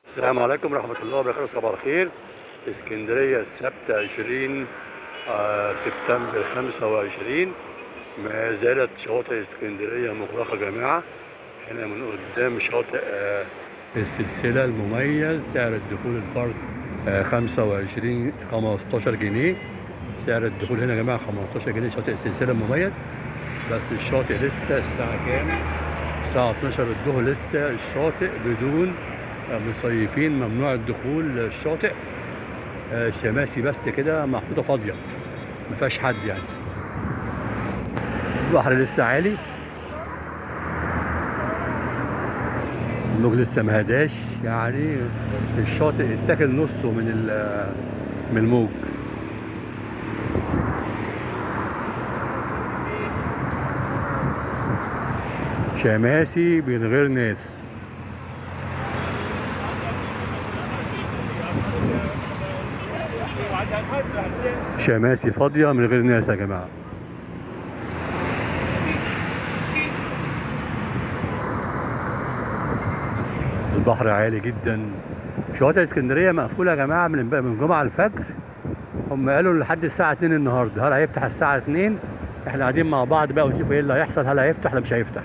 السلام عليكم ورحمة الله وبركاته. صباح الخير. اسكندرية السبت 20 سبتمبر 25. ما زالت شواطئ اسكندرية مغلقة يا جماعة. هنا من قدام شاطئ السلسلة المميز. سعر الدخول الفرد 15 جنيه. سعر الدخول هنا يا جماعة 15 جنيه شاطئ السلسلة المميز. بس الشاطئ لسه الساعة كام؟ الساعة 12 الظهر. لسه الشاطئ بدون مصيفين، ممنوع الدخول الشاطئ. شماسي بس كده محطوطة فاضية، ما فيهاش حد يعني. البحر لسه عالي، الموج لسه ما هداش يعني. الشاطئ اتاكل نصه من الموج. شماسي من غير ناس. شماسي فاضية من غير ناس يا جماعة. البحر عالي جدا. شواطئ اسكندرية مقفولة يا جماعة من جمعة الفجر. هم قالوا لحد الساعة 2 النهاردة. هل هيفتح الساعة 2؟ احنا قاعدين مع بعض بقى ونشوف ايه اللي هيحصل، هل هيفتح ولا مش هيفتح.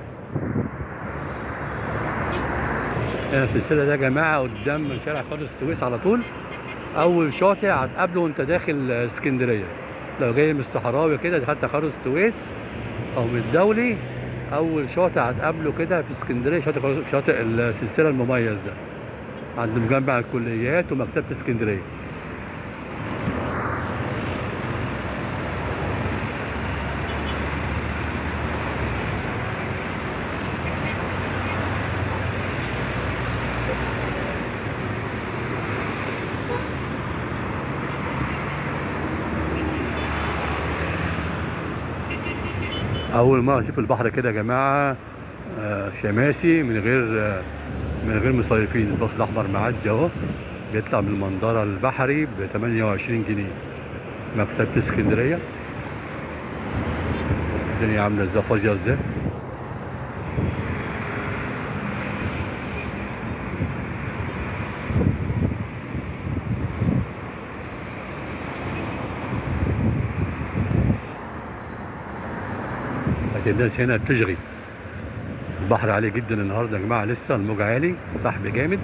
السلسلة ده يا جماعة قدام شارع قناة السويس على طول. أول شاطئ هتقابله وأنت داخل اسكندرية. لو جاي من الصحراوي كده دخلت قناة السويس أو من الدولي، أول شاطئ هتقابله كده في اسكندرية شاطئ السلسلة المميز ده، عند مجمع الكليات ومكتبة اسكندرية. أول مرة أشوف البحر كده يا جماعة. شماسي من غير مصيفين. الباص الأحمر معدي أهو، بيطلع من المنظرة البحري ب 28 جنيه. مكتبة اسكندرية. بص الدنيا عاملة ازاي، فاضية ازاي. لكن الناس هنا بتشغي. البحر عالي جدا النهارده يا جماعة، لسه الموج عالي، سحب جامد.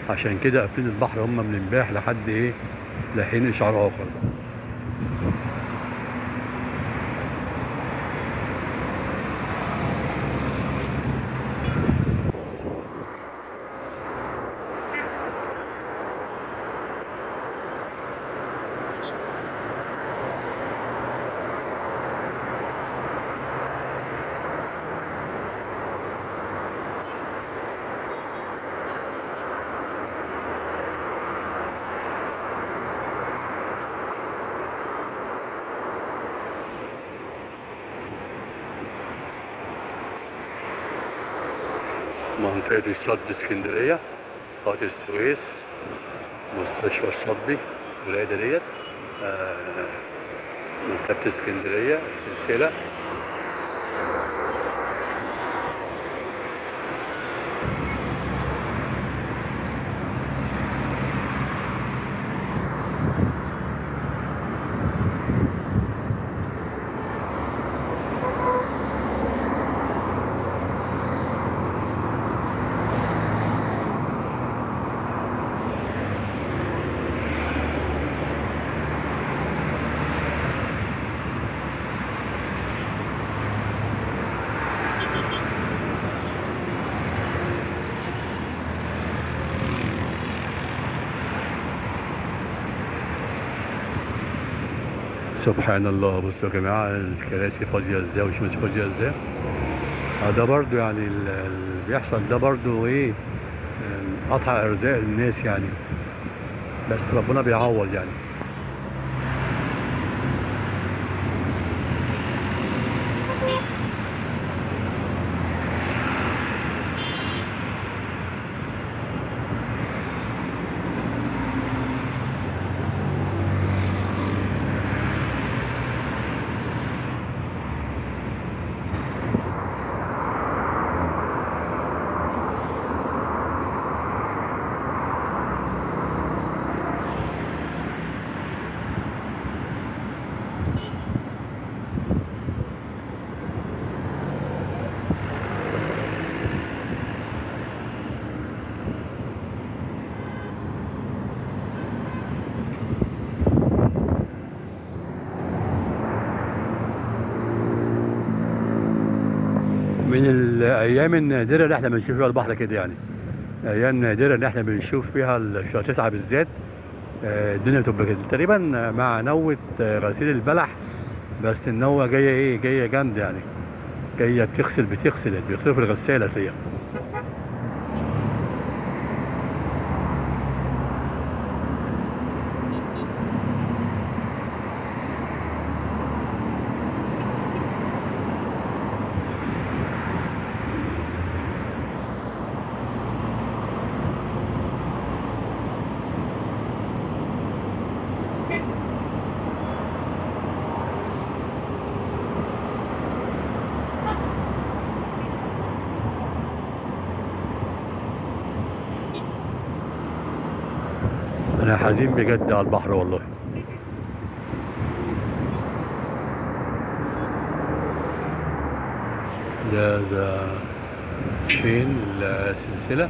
عشان كده قافلين البحر هم من امبارح لحد ايه، لحين إشعار آخر. منطقة الشط اسكندرية، قناة السويس، مستشفى الشاطبي، الولاية ديت، آه، مكتبة اسكندرية، السلسلة. سبحان الله. بصوا يا جماعة الكراسي فاضية ازاي والشمس فاضية ازاي. ده برضو يعني اللي بيحصل ده برضو ايه، قطع ارزاق الناس يعني. بس ربنا بيعوض يعني. ايام النادره اللي احنا بنشوف فيها البحر كده يعني، ايام نادره اللي احنا بنشوف فيها شهر 9 بالذات. الدنيا بتبقى كده تقريبا مع نوة غسيل البلح. بس النوة جايه ايه، جايه جامده يعني، جايه بتغسل بيغسلوا في الغساله فيها. انا حزين بجد على البحر والله. ده فين السلسله،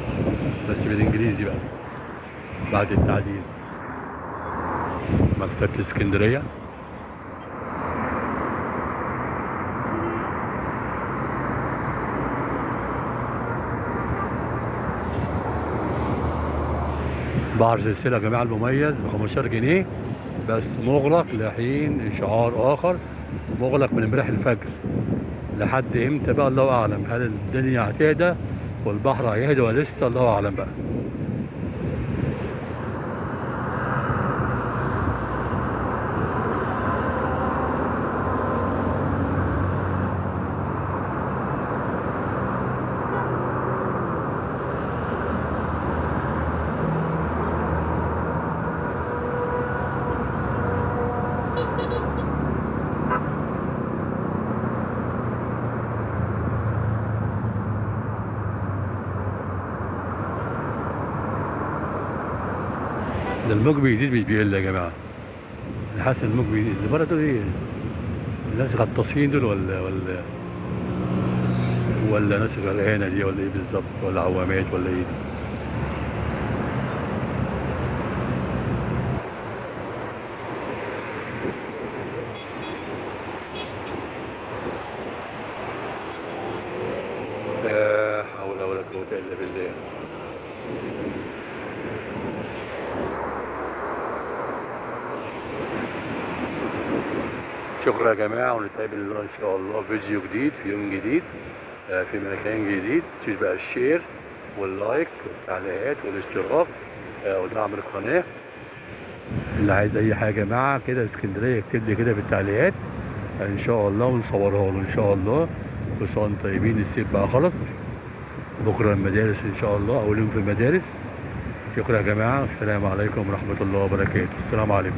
بس بالانجليزي بقى بعد التعديل، مكتبة اسكندرية. بحر سلسلة يا جماعة المميز ب 15 جنيه، بس مغلق لحين إشعار آخر، مغلق من امبارح الفجر لحد إمتى بقى الله أعلم. هل الدنيا هتهدى والبحر هيهدى ولا لسه، الله أعلم بقى. ده الموج بيزيد مش بيقل يا جماعة. أنا حاسس إن الموج بيزيد. اللي بره دول إيه؟ الناس غطاسين دول ولا ناس غرقانة دي ولا إيه بالظبط، ولا عوامات ولا إيه؟ لا حول ولا قوة إلا بالله. شكرا يا جماعة، ونتقابل إن شاء الله في فيديو جديد في يوم جديد في مكان جديد. متنسوش بقى الشير واللايك والتعليقات والاشتراك ودعم القناة. اللي عايز أي حاجة يا جماعة كده اسكندرية يكتب لي كده في التعليقات إن شاء الله ونصورها له إن شاء الله. كل سنة وانتم طيبين، الصيف بقى خلص، بكرة المدارس إن شاء الله، أول يوم في المدارس. شكرا يا جماعة، السلام عليكم ورحمة الله وبركاته. السلام عليكم.